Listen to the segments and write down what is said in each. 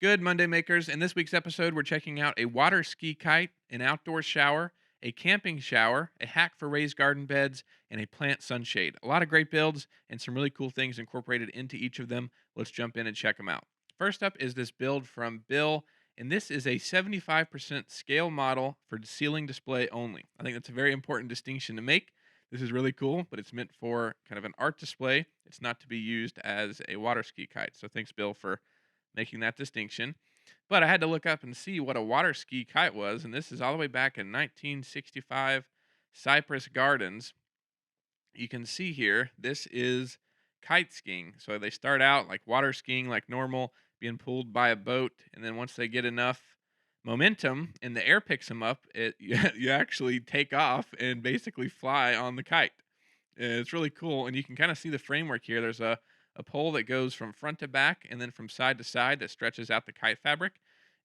Good Monday makers. In this week's episode, we're checking out a water ski kite, an outdoor shower, a camping shower, a hack for raised garden beds, and a plant sunshade. A lot of great builds and some really cool things incorporated into each of them. Let's jump in and check them out. First up is this build from Bill, and this is a 75% scale model for ceiling display only. I think that's a very important distinction to make. This is really cool, but it's meant for kind of an art display. It's not to be used as a water ski kite. So thanks, Bill, for making that distinction. But I had to look up and see what a water ski kite was, and this is all the way back in 1965, Cypress Gardens. You can see here, this is kite skiing. So they start out like water skiing, like normal, being pulled by a boat, and then once they get enough momentum and the air picks them up, you actually take off and basically fly on the kite. It's really cool, and you can kind of see the framework here. There's a pole that goes from front to back and then from side to side that stretches out the kite fabric.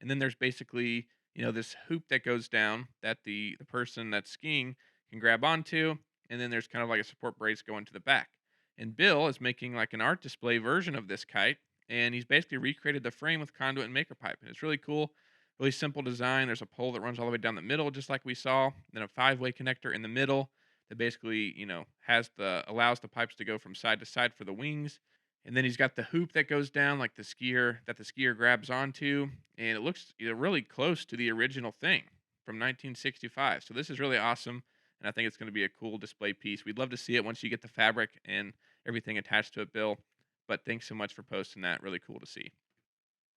And then there's basically, this hoop that goes down that the person that's skiing can grab onto. And then there's kind of like a support brace going to the back. And Bill is making like an art display version of this kite. And he's basically recreated the frame with conduit and maker pipe. And it's really cool, really simple design. There's a pole that runs all the way down the middle, just like we saw. Then a 5-way connector in the middle that basically, has the allows the pipes to go from side to side for the wings. And then he's got the hoop that goes down like the skier grabs onto, and it looks really close to the original thing from 1965. So this is really awesome, and I think it's going to be a cool display piece. We'd love to see it once you get the fabric and everything attached to it, Bill. But thanks so much for posting that. Really cool to see.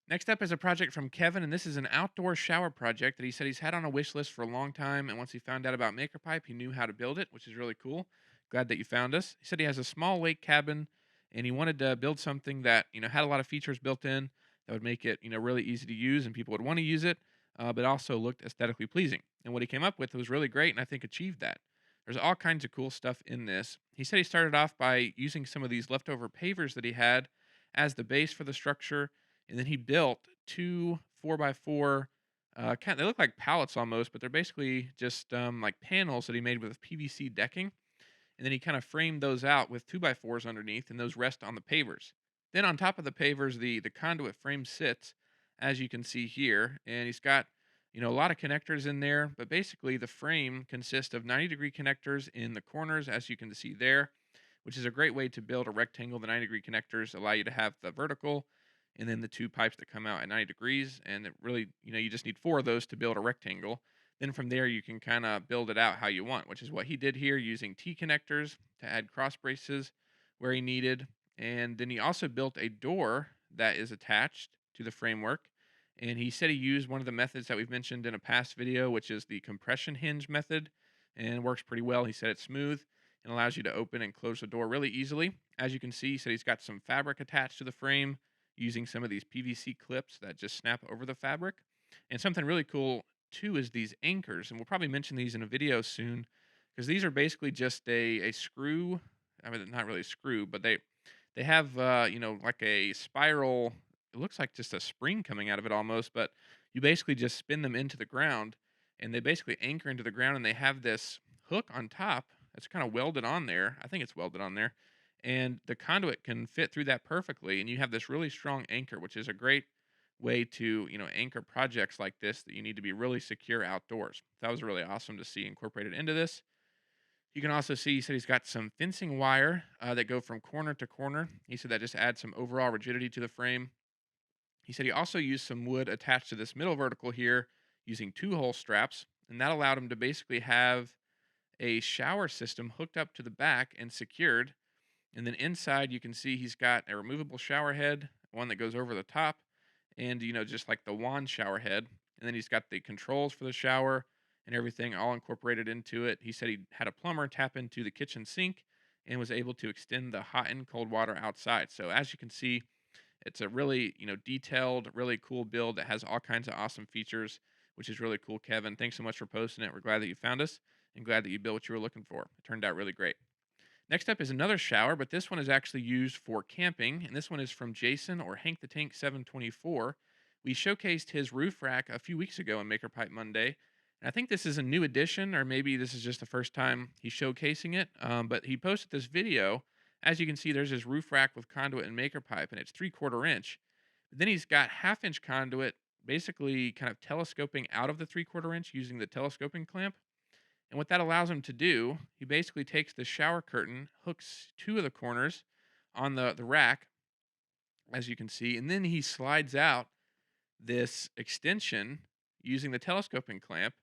Next up is a project from Kevin, and this is an outdoor shower project that he said he's had on a wish list for a long time. And once he found out about MakerPipe, he knew how to build it, which is really cool. Glad that you found us. He said he has a small lake cabin, and he wanted to build something that had a lot of features built in that would make it really easy to use, and people would want to use it, but also looked aesthetically pleasing. And what he came up with was really great, and I think achieved that. There's all kinds of cool stuff in this. He said he started off by using some of these leftover pavers that he had as the base for the structure, and then he built two 4x4. They look like pallets almost, but they're basically just like panels that he made with PVC decking. And then he kind of framed those out with 2x4s underneath, and those rest on the pavers. Then on top of the pavers, the conduit frame sits, as you can see here, and he's got a lot of connectors in there. But basically, the frame consists of 90-degree connectors in the corners, as you can see there, which is a great way to build a rectangle. The 90-degree connectors allow you to have the vertical and then the two pipes that come out at 90 degrees. And it really, you just need four of those to build a rectangle. Then from there, you can kind of build it out how you want, which is what he did here using T connectors to add cross braces where he needed. And then he also built a door that is attached to the framework. And he said he used one of the methods that we've mentioned in a past video, which is the compression hinge method, and it works pretty well. He said it's smooth and allows you to open and close the door really easily. As you can see, he said he's got some fabric attached to the frame using some of these PVC clips that just snap over the fabric. And something really cool too is these anchors, and we'll probably mention these in a video soon because these are basically just a screw. I mean, not really a screw, but they have like a spiral. It looks like just a spring coming out of it almost, but you basically just spin them into the ground, and they basically anchor into the ground, and they have this hook on top that's kind of welded on there. I think it's welded on there, and the conduit can fit through that perfectly, and you have this really strong anchor, which is a great way to anchor projects like this that you need to be really secure outdoors. That was really awesome to see incorporated into this. You can also see he said he's got some fencing wire that go from corner to corner. He said that just adds some overall rigidity to the frame. He said he also used some wood attached to this middle vertical here using 2-hole straps, and that allowed him to basically have a shower system hooked up to the back and secured. And then inside, you can see he's got a removable shower head, one that goes over the top, and just like the wand shower head. And then he's got the controls for the shower and everything all incorporated into it. He said he had a plumber tap into the kitchen sink and was able to extend the hot and cold water outside. So as you can see, it's a really detailed, really cool build that has all kinds of awesome features, which is really cool. Kevin, thanks so much for posting it. We're glad that you found us and glad that you built what you were looking for. It turned out really great. Next up is another shower, but this one is actually used for camping, and this one is from Jason or Hank the Tank 724. We showcased his roof rack a few weeks ago on Maker Pipe Monday, and I think this is a new addition, or maybe this is just the first time he's showcasing it. But he posted this video. As you can see, there's his roof rack with conduit and Maker Pipe, and it's 3/4 inch. Then he's got half-inch conduit basically kind of telescoping out of the 3/4 inch using the telescoping clamp. And what that allows him to do, he basically takes the shower curtain, hooks two of the corners on the rack, as you can see, and then he slides out this extension using the telescoping clamp.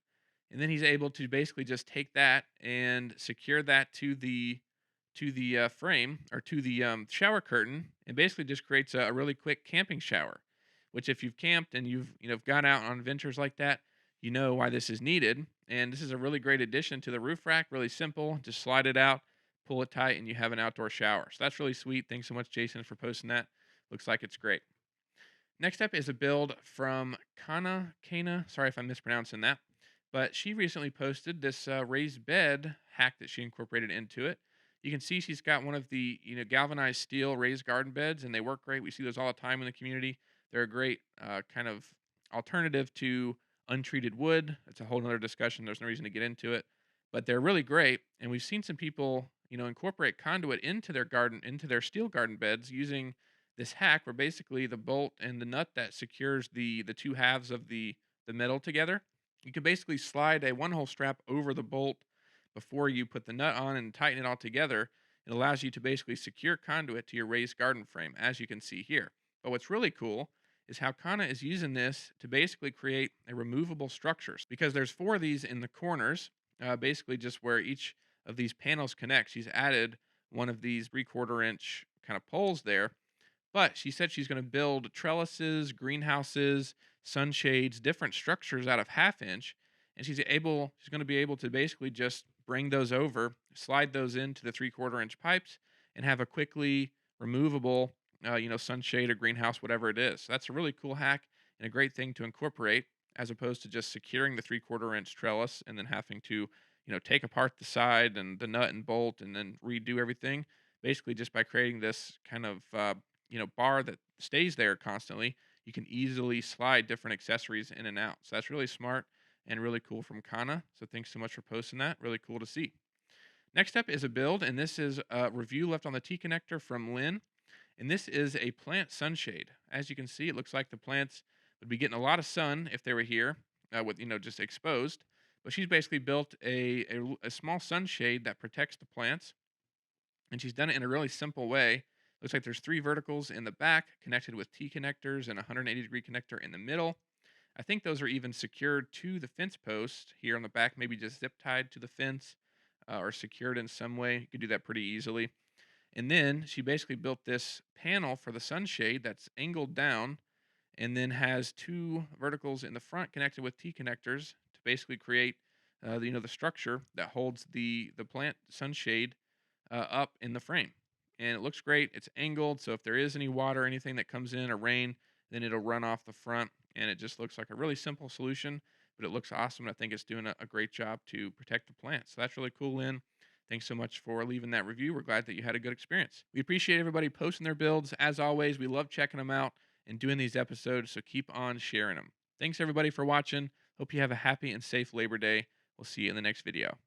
And then he's able to basically just take that and secure that to the frame or to the shower curtain, and basically just creates a really quick camping shower. Which, if you've camped and you've gone out on adventures like that, you know why this is needed. And this is a really great addition to the roof rack. Really simple. Just slide it out, pull it tight, and you have an outdoor shower. So that's really sweet. Thanks so much, Jason, for posting that. Looks like it's great. Next up is a build from Kana. Sorry if I'm mispronouncing that. But she recently posted this raised bed hack that she incorporated into it. You can see she's got one of the galvanized steel raised garden beds, and they work great. We see those all the time in the community. They're a great kind of alternative to untreated wood. It's a whole other discussion. There's no reason to get into it, but they're really great. And we've seen some people incorporate conduit into their garden, into their steel garden beds using this hack where basically the bolt and the nut that secures the two halves of the metal together, you can basically slide a one hole strap over the bolt before you put the nut on and tighten it all together. It allows you to basically secure conduit to your raised garden frame, as you can see here. But what's really cool is how Kana is using this to basically create a removable structures, because there's four of these in the corners, basically just where each of these panels connect. She's added one of these 3/4 inch kind of poles there, but she said she's going to build trellises, greenhouses, sunshades, different structures out of half-inch, and she's going to be able to basically just bring those over, slide those into the 3/4 inch pipes, and have a quickly removable, sunshade or greenhouse, whatever it is. So that's a really cool hack and a great thing to incorporate, as opposed to just securing the 3/4 inch trellis and then having to, take apart the side and the nut and bolt and then redo everything. Basically, just by creating this kind of bar that stays there constantly, you can easily slide different accessories in and out. So that's really smart and really cool from Kana. So thanks so much for posting that. Really cool to see. Next up is a build, and this is a review left on the T connector from Lynn. And this is a plant sunshade. As you can see, it looks like the plants would be getting a lot of sun if they were here, with just exposed. But she's basically built a small sunshade that protects the plants, and she's done it in a really simple way. Looks like there's three verticals in the back connected with T connectors and a 180-degree connector in the middle. I think those are even secured to the fence post here on the back, maybe just zip tied to the fence, or secured in some way. You could do that pretty easily. And then she basically built this panel for the sunshade that's angled down, and then has two verticals in the front connected with T connectors to basically create the structure that holds the plant sunshade up in the frame. And it looks great. It's angled, so if there is any water or anything that comes in or rain, then it'll run off the front. And it just looks like a really simple solution, but it looks awesome. And I think it's doing a great job to protect the plant. So that's really cool, Lynn. Thanks so much for leaving that review. We're glad that you had a good experience. We appreciate everybody posting their builds. As always, we love checking them out and doing these episodes, so keep on sharing them. Thanks everybody for watching. Hope you have a happy and safe Labor Day. We'll see you in the next video.